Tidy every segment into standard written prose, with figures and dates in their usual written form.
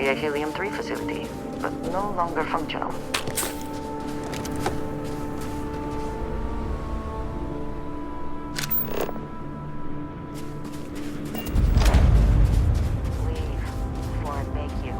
a helium-3 facility, but no longer functional. Leave before I make you.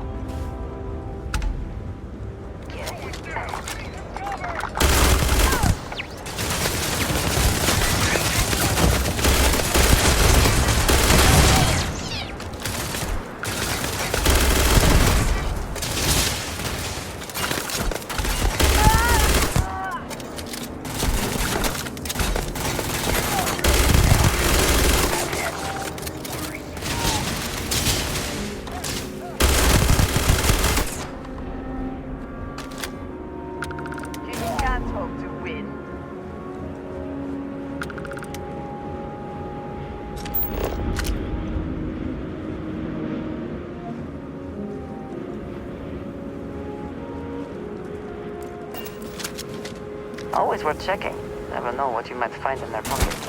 Always worth checking. Never know what you might find in their pockets.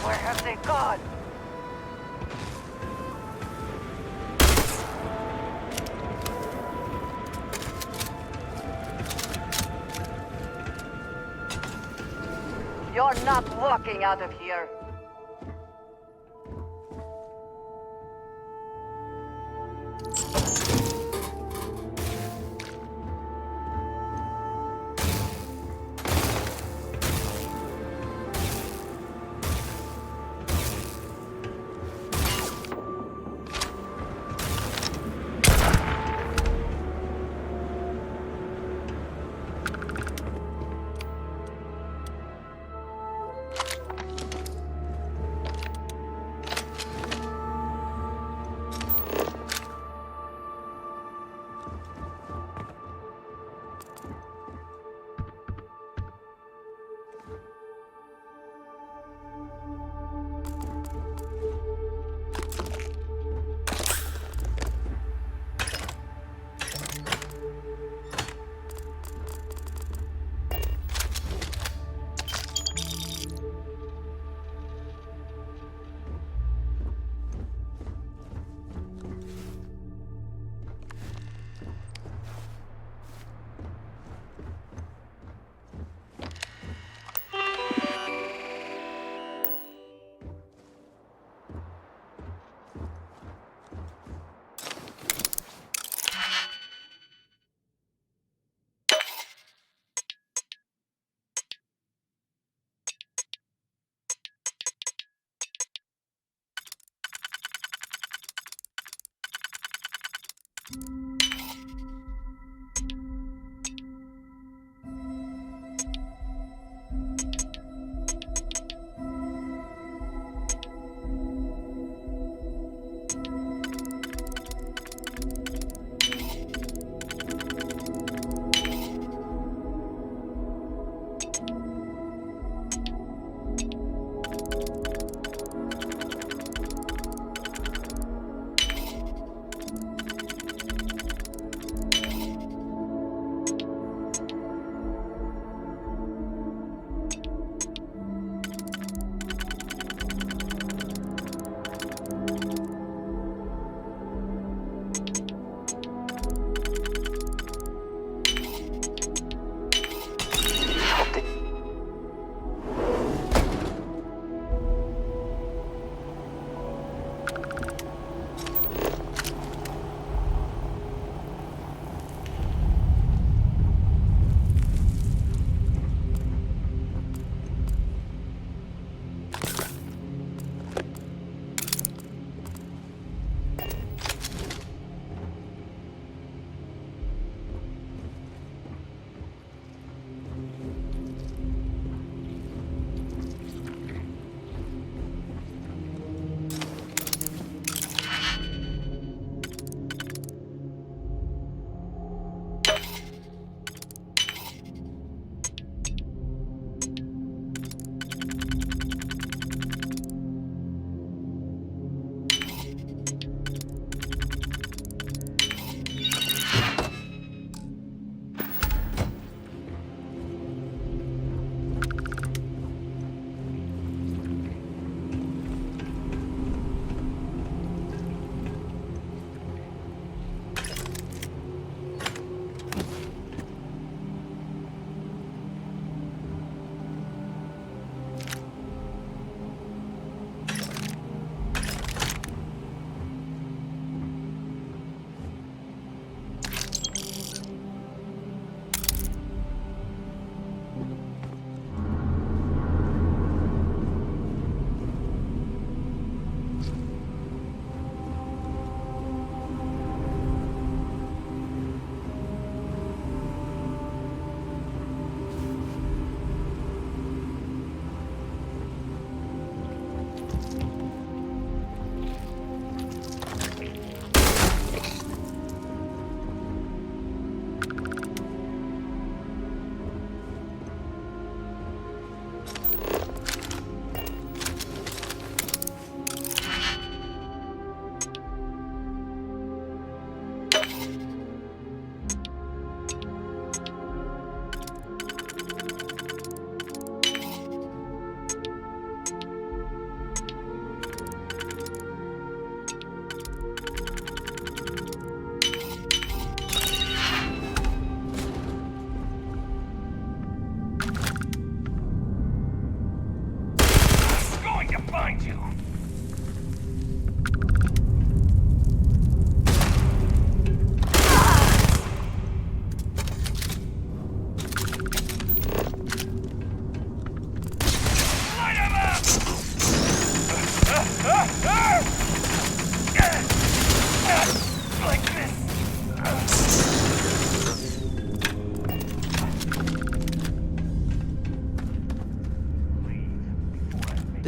Where have they gone? You're not walking out of here.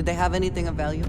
Did they have anything of value?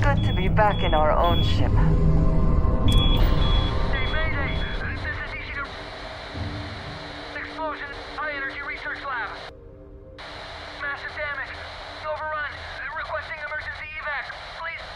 Good to be back in our own ship. Explosion, high energy research lab. Massive damage. Overrun. Requesting emergency evac. Please.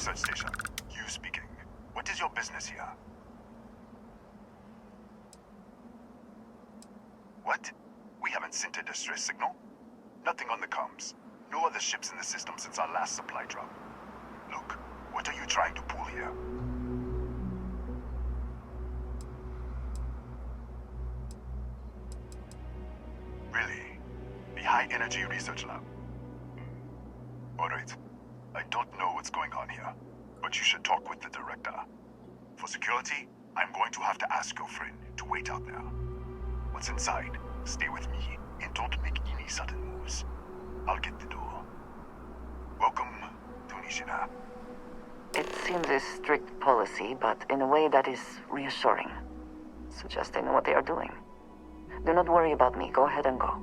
research station. You speaking. What is your business here? What? We haven't sent a distress signal? Nothing on the comms. No other ships in the system since our last supply drop. Look, what are you trying to pull here? Really? The High Energy Research Lab? Alright. I don't know what's going on here, but you should talk with the director. For security, I'm going to have to ask your friend to wait out there. What's inside? Stay with me and don't make any sudden moves. I'll get the door. Welcome to Nishina. It seems a strict policy, but in a way that is reassuring. Suggests they know what they are doing. Do not worry about me. Go ahead and go.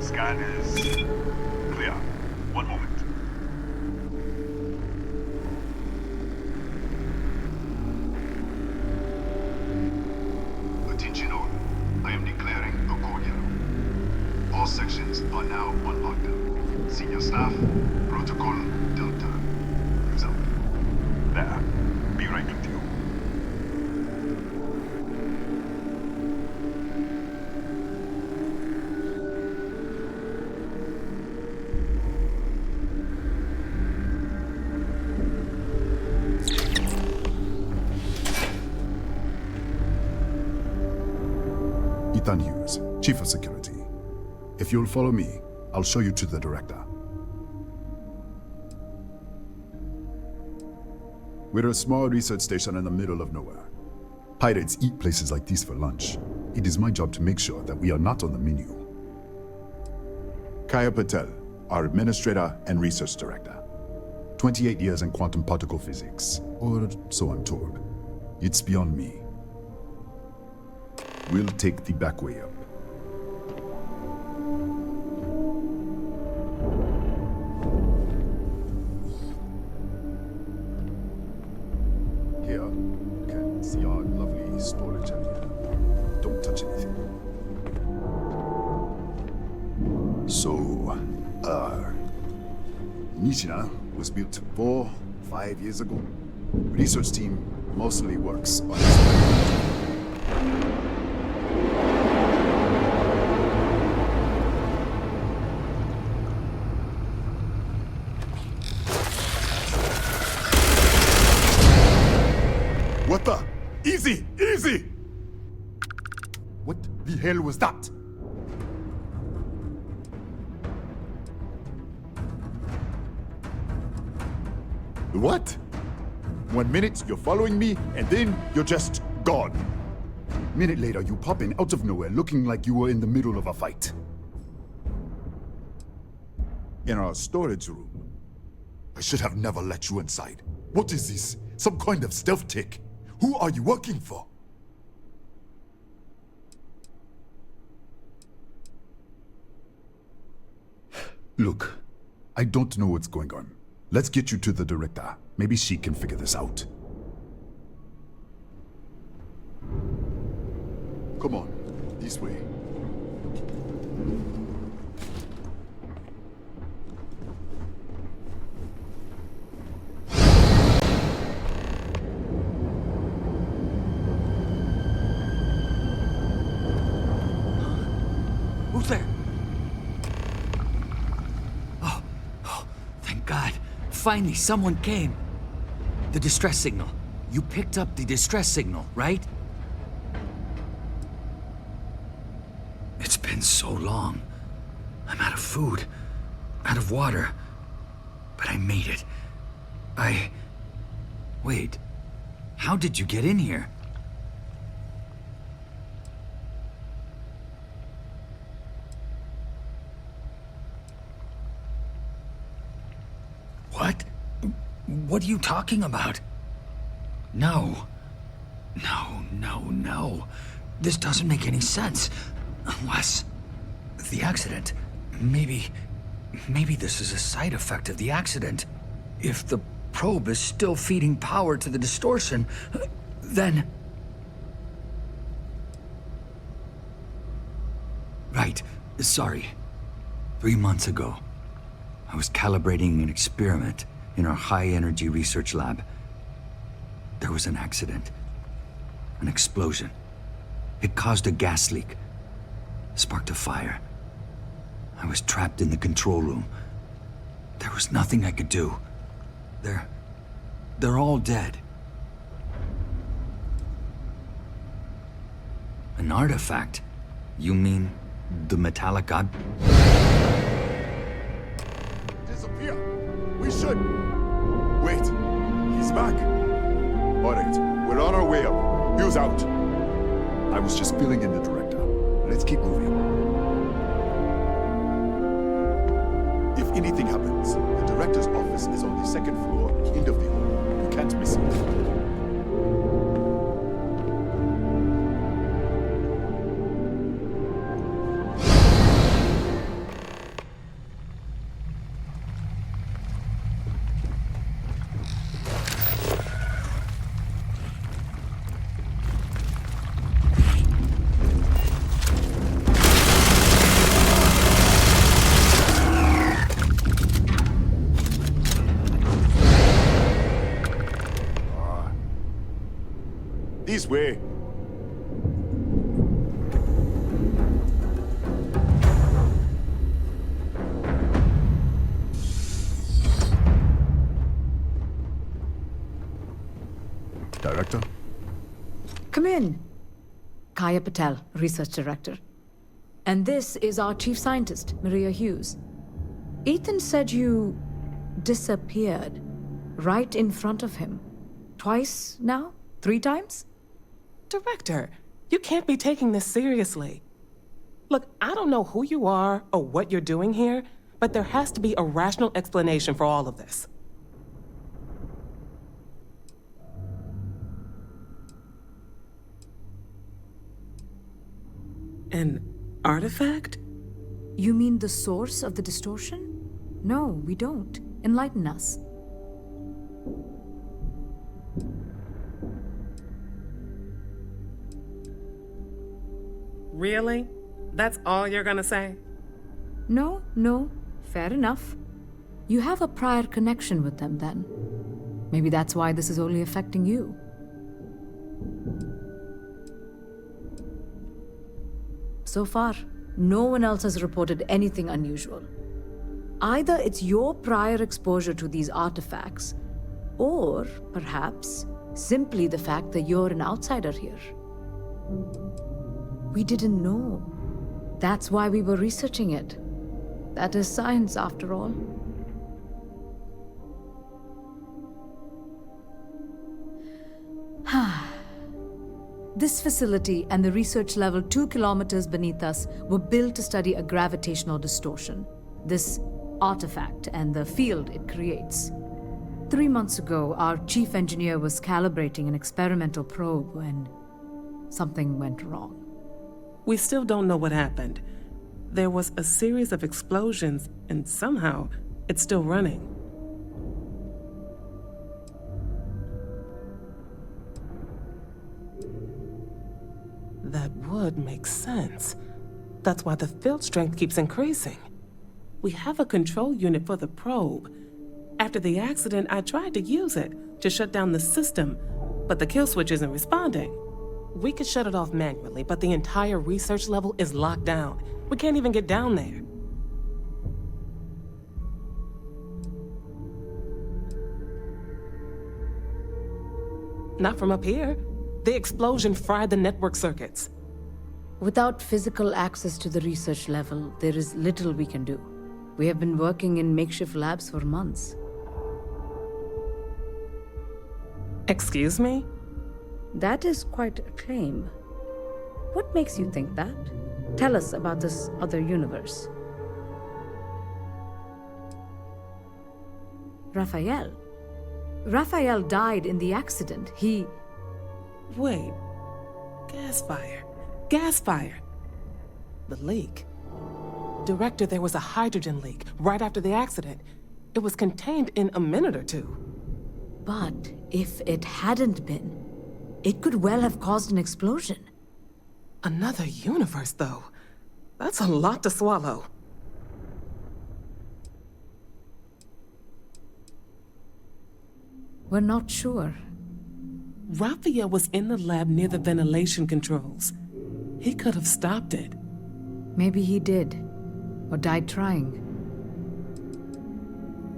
Scan is clear. One moment. Attention all. I am declaring a cordial. All sections are now on lockdown. Senior staff, protocol Delta. Use out. There. Be right with you. Ethan Hughes, Chief of Security. If you'll follow me, I'll show you to the director. We're a small research station in the middle of nowhere. Pirates eat places like these for lunch. It is my job to make sure that we are not on the menu. Kaya Patel, our administrator and research director. 28 years in quantum particle physics, or so I'm told. It's beyond me. We'll take the back way up. Here, you can see our lovely storage area. Don't touch anything. So, Nishina was built 4-5 years ago. Research team mostly works on What the? Easy! Easy! What the hell was that? What? 1 minute you're following me, and then you're just gone. Minute later you pop in out of nowhere looking like you were in the middle of a fight. In our storage room. I should have never let you inside. What is this? Some kind of stealth tick? Who are you working for? Look, I don't know what's going on. Let's get you to the director. Maybe she can figure this out. Come on, this way. Who's there? Oh, thank God. Finally, someone came. The distress signal. You picked up the distress signal, right? It's been so long. I'm out of food, out of water. But I made it. Wait. How did you get in here? What? What are you talking about? No. No. This doesn't make any sense. Unless... the accident. Maybe Maybe this is a side effect of the accident. If the probe is still feeding power to the distortion, then... Right, sorry. 3 months ago, I was calibrating an experiment in our high-energy research lab. There was an accident. An explosion. It caused a gas leak. Sparked a fire. I was trapped in the control room. There was nothing I could do. They're all dead. An artifact? You mean the metallic ob... Disappear! We should! Wait, he's back. All right, we're on our way up. Hughes out. I was just filling in the director. Let's keep moving. If anything happens, the director's office is on the second floor, end of the hall. You can't miss it. This way. Director? Come in. Kaya Patel, Research Director. And this is our Chief Scientist, Maria Hughes. Ethan said you disappeared right in front of him. Twice now? 3 times? Director, you can't be taking this seriously. Look, I don't know who you are or what you're doing here, but there has to be a rational explanation for all of this. An artifact? You mean the source of the distortion? No, we don't. Enlighten us. Really? That's all you're gonna say? No. Fair enough. You have a prior connection with them then. Maybe that's why this is only affecting you. So far, no one else has reported anything unusual. Either it's your prior exposure to these artifacts, or perhaps simply the fact that you're an outsider here. We didn't know. That's why we were researching it. That is science, after all. This facility and the research level 2 kilometers beneath us were built to study a gravitational distortion, this artifact and the field it creates. 3 months ago, our chief engineer was calibrating an experimental probe when something went wrong. We still don't know what happened. There was a series of explosions, and somehow it's still running. That would make sense. That's why the field strength keeps increasing. We have a control unit for the probe. After the accident, I tried to use it to shut down the system, but the kill switch isn't responding. We could shut it off manually, but the entire research level is locked down. We can't even get down there. Not from up here. The explosion fried the network circuits. Without physical access to the research level, there is little we can do. We have been working in makeshift labs for months. Excuse me? That is quite a claim. What makes you think that? Tell us about this other universe. Raphael. Raphael died in the accident. He... Wait. Gas fire. Gas fire. The leak. Director, there was a hydrogen leak right after the accident. It was contained in a minute or two. But if it hadn't been, it could well have caused an explosion. Another universe, though. That's a lot to swallow. We're not sure. Raphael was in the lab near the ventilation controls. He could have stopped it. Maybe he did, or died trying.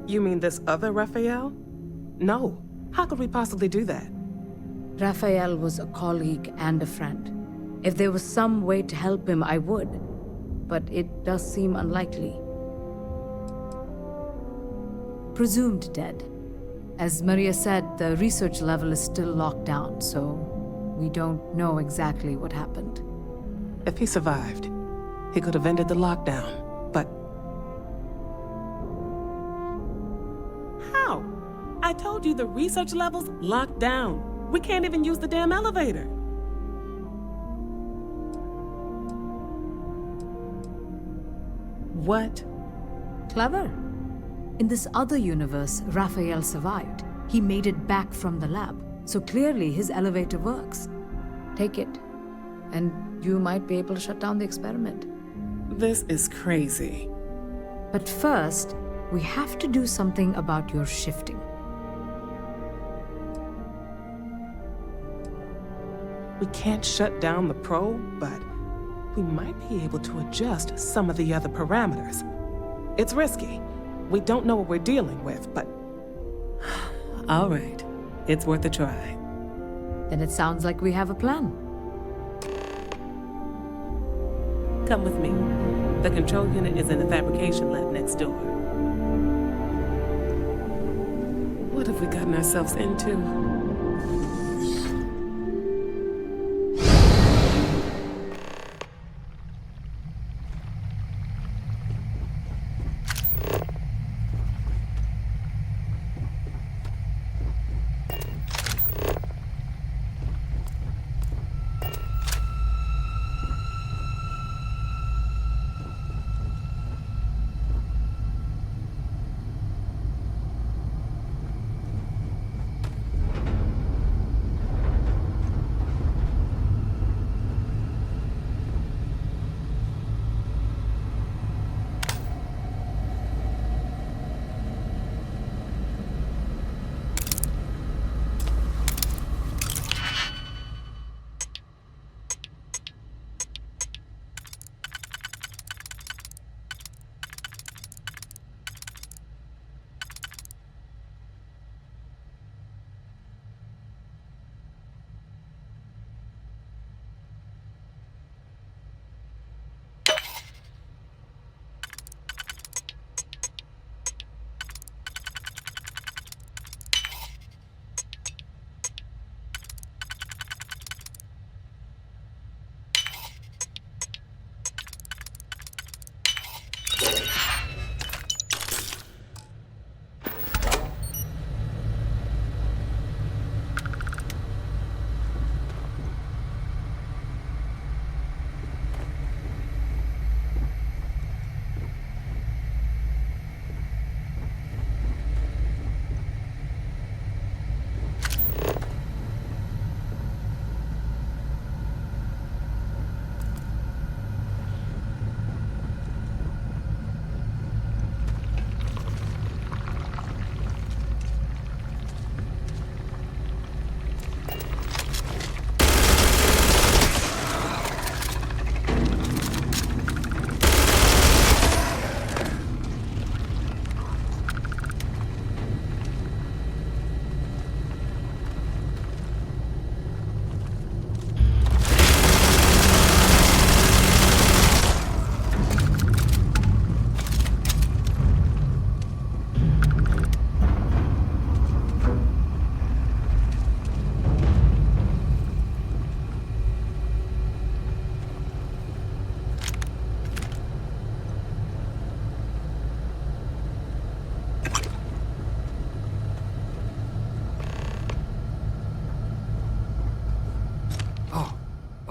You mean this other Raphael? No. How could we possibly do that? Raphael was a colleague and a friend. If there was some way to help him, I would. But it does seem unlikely. Presumed dead. As Maria said, the research level is still locked down, so we don't know exactly what happened. If he survived, he could have ended the lockdown, but... How? I told you the research level's locked down. We can't even use the damn elevator. What? Clever. In this other universe, Raphael survived. He made it back from the lab, so clearly his elevator works. Take it, and you might be able to shut down the experiment. This is crazy. But first, we have to do something about your shifting. We can't shut down the probe, but we might be able to adjust some of the other parameters. It's risky. We don't know what we're dealing with, but... All right. It's worth a try. Then it sounds like we have a plan. Come with me. The control unit is in the fabrication lab next door. What have we gotten ourselves into?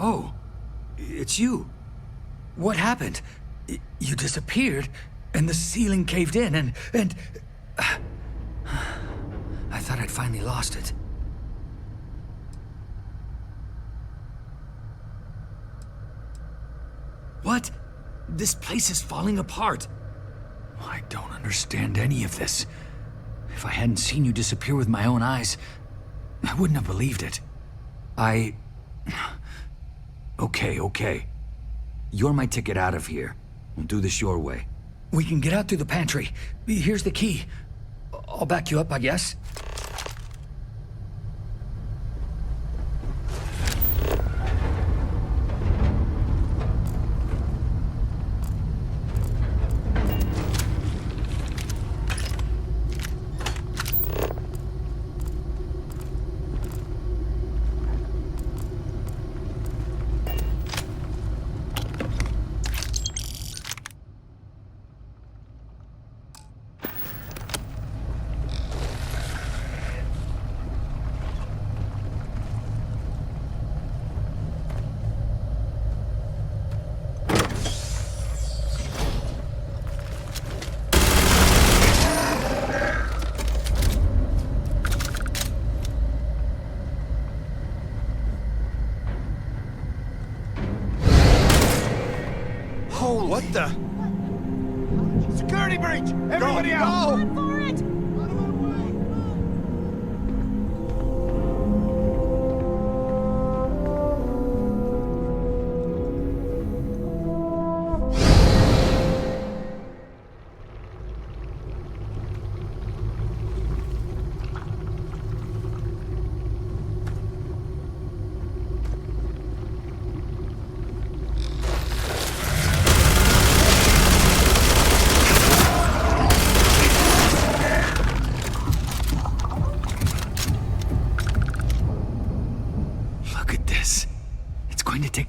Oh, it's you. What happened? You disappeared, and the ceiling caved in, and... I thought I'd finally lost it. What? This place is falling apart. I don't understand any of this. If I hadn't seen you disappear with my own eyes, I wouldn't have believed it. Okay. You're my ticket out of here. We'll do this your way. We can get out through the pantry. Here's the key. I'll back you up, I guess. What the? Security breach! Everybody out! Run for it!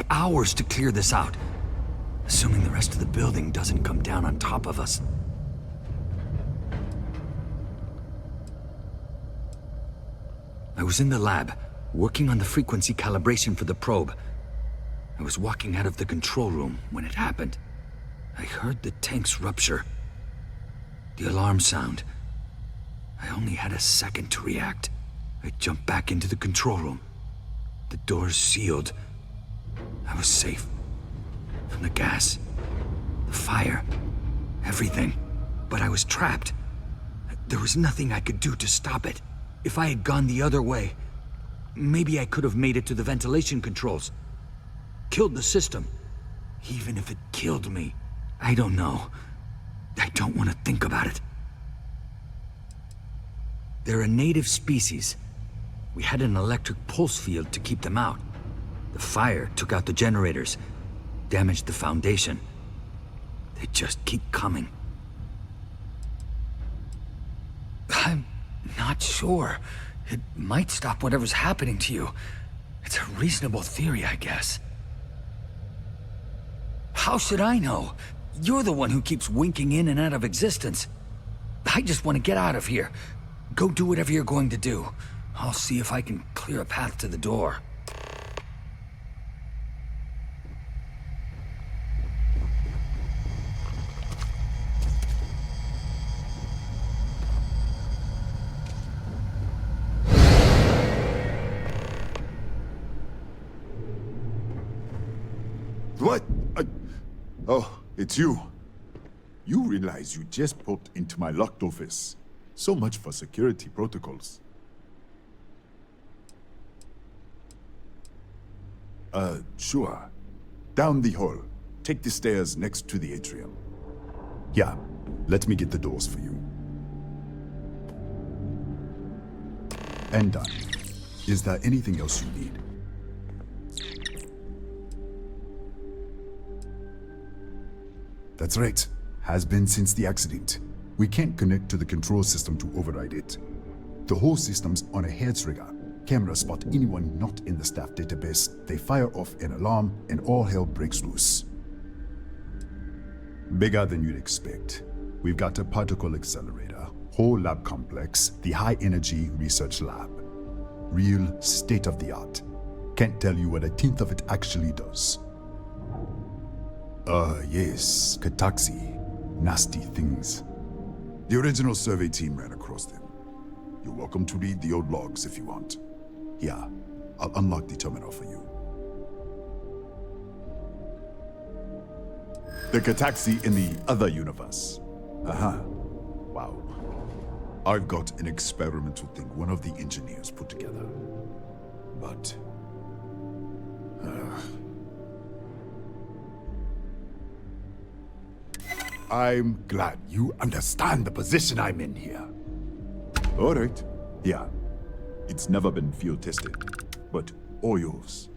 Hours to clear this out, assuming the rest of the building doesn't come down on top of us. I was in the lab, working on the frequency calibration for the probe. I was walking out of the control room when it happened. I heard the tanks rupture. The alarm sound. I only had a second to react. I jumped back into the control room. The doors sealed. I was safe. From the gas, the fire, everything. But I was trapped. There was nothing I could do to stop it. If I had gone the other way, maybe I could have made it to the ventilation controls. Killed the system. Even if it killed me, I don't know. I don't want to think about it. They're a native species. We had an electric pulse field to keep them out. The fire took out the generators, damaged the foundation. They just keep coming. I'm not sure. It might stop whatever's happening to you. It's a reasonable theory, I guess. How should I know? You're the one who keeps winking in and out of existence. I just want to get out of here. Go do whatever you're going to do. I'll see if I can clear a path to the door. What? Oh, it's you. You realize you just popped into my locked office. So much for security protocols. Sure. Down the hall. Take the stairs next to the atrium. Yeah, let me get the doors for you. And done. Is there anything else you need? That's right. Has been since the accident. We can't connect to the control system to override it. The whole system's on a hair trigger. Cameras spot anyone not in the staff database. They fire off an alarm and all hell breaks loose. Bigger than you'd expect. We've got a particle accelerator, whole lab complex, the high energy research lab. Real state of the art. Can't tell you what a tenth of it actually does. Yes, Kataxi. Nasty things. The original survey team ran across them. You're welcome to read the old logs if you want. Yeah, I'll unlock the terminal for you. The Kataxi in the other universe. Wow. I've got an experimental thing one of the engineers put together. But... I'm glad you understand the position I'm in here. All right. Yeah. It's never been field tested, but all yours.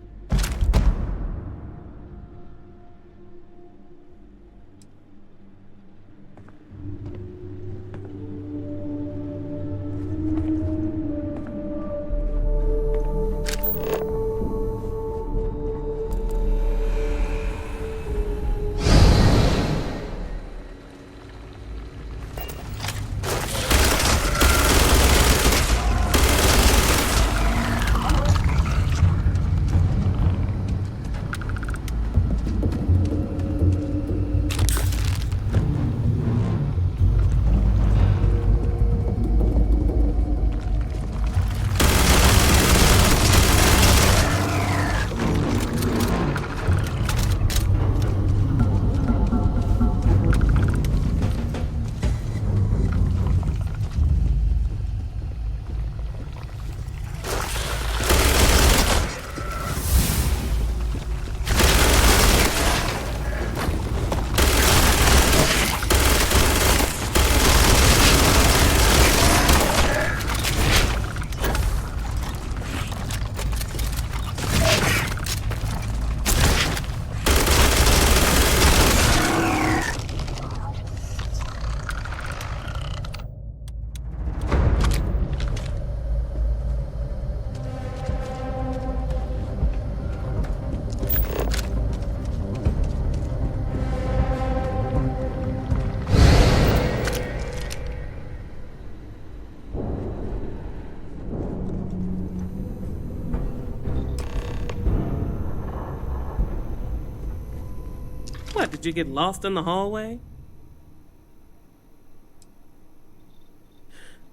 What, did you get lost in the hallway?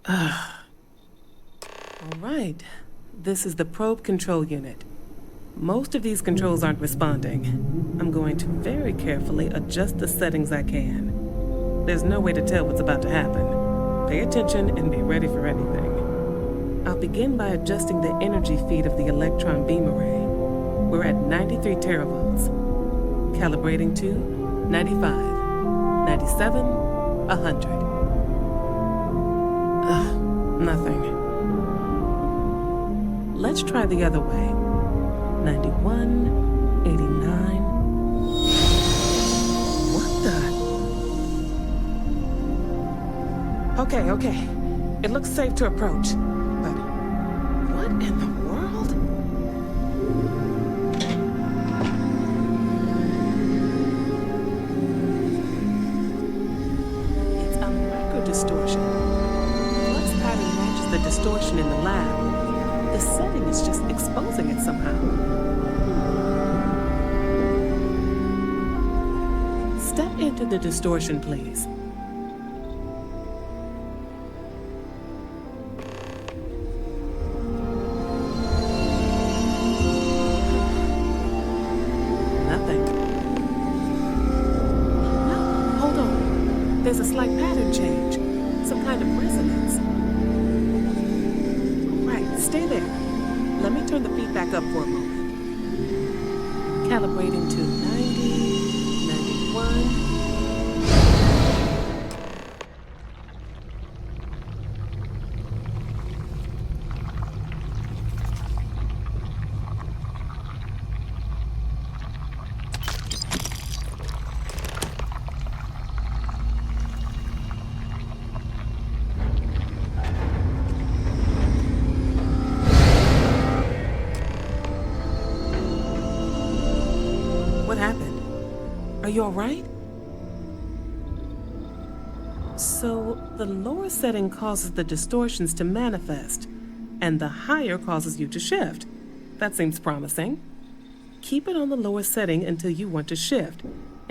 All right. This is the probe control unit. Most of these controls aren't responding. I'm going to very carefully adjust the settings I can. There's no way to tell what's about to happen. Pay attention and be ready for anything. I'll begin by adjusting the energy feed of the electron beam array. We're at 93 teravolts. Calibrating to 95, 97, 100. Nothing. Let's try the other way. 91, 89. What the? Okay. It looks safe to approach. But what in the world? It's a micro-distortion. Flux pattern matches the distortion in the lab. The setting is just exposing it somehow. Step into the distortion, please. Nothing. No, hold on. There's a slight pattern change. Some kind of resonance. Right, stay there. Let me turn the feedback up for a moment. Calibrating to 90, 91. What happened? Are you all right? So, the lower setting causes the distortions to manifest, and the higher causes you to shift. That seems promising. Keep it on the lower setting until you want to shift,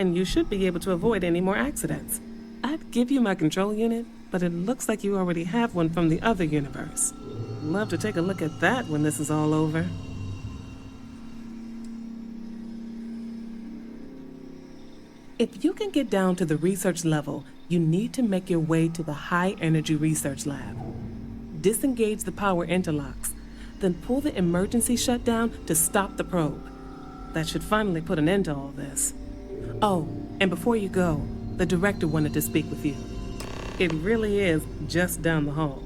and you should be able to avoid any more accidents. I'd give you my control unit, but it looks like you already have one from the other universe. Love to take a look at that when this is all over. If you can get down to the research level, you need to make your way to the high-energy research lab. Disengage the power interlocks, then pull the emergency shutdown to stop the probe. That should finally put an end to all this. Oh, and before you go, the director wanted to speak with you. It really is just down the hall.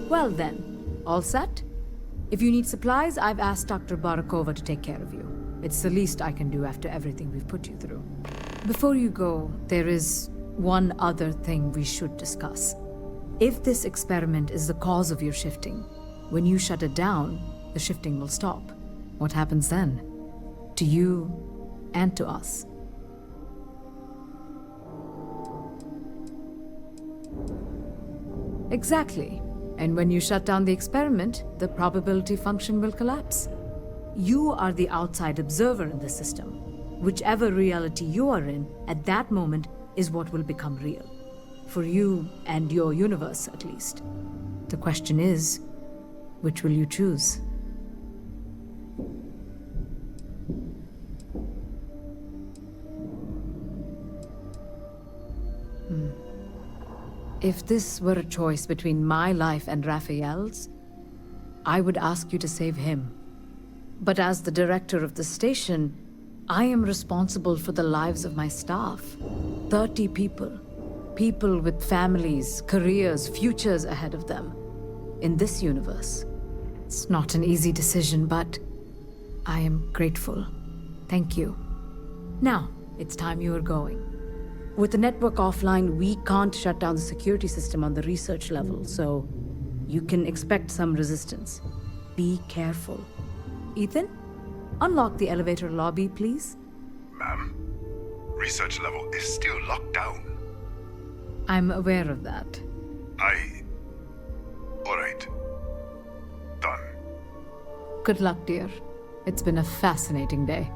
Well then, all set? If you need supplies, I've asked Dr. Barakova to take care of you. It's the least I can do after everything we've put you through. Before you go, there is one other thing we should discuss. If this experiment is the cause of your shifting, when you shut it down, the shifting will stop. What happens then? To you and to us. Exactly. And when you shut down the experiment, the probability function will collapse. You are the outside observer in the system. Whichever reality you are in, at that moment, is what will become real. For you and your universe, at least. The question is, which will you choose? If this were a choice between my life and Raphael's, I would ask you to save him. But as the director of the station, I am responsible for the lives of my staff. 30 people. People with families, careers, futures ahead of them. In this universe. It's not an easy decision, but I am grateful. Thank you. Now, it's time you are going. With the network offline, we can't shut down the security system on the research level, so you can expect some resistance. Be careful. Ethan, unlock the elevator lobby, please. Ma'am, research level is still locked down. I'm aware of that. All right. Done. Good luck, dear. It's been a fascinating day.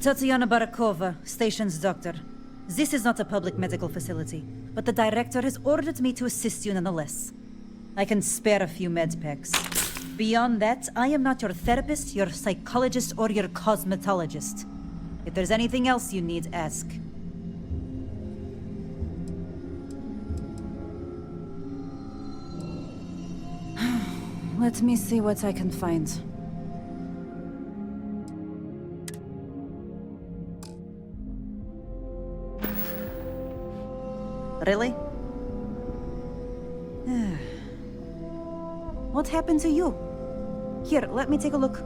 Tatiana Barakova, station's doctor. This is not a public medical facility, but the director has ordered me to assist you nonetheless. I can spare a few med packs. Beyond that, I am not your therapist, your psychologist, or your cosmetologist. If there's anything else you need, ask. Let me see what I can find. Really? What happened to you? Here, let me take a look.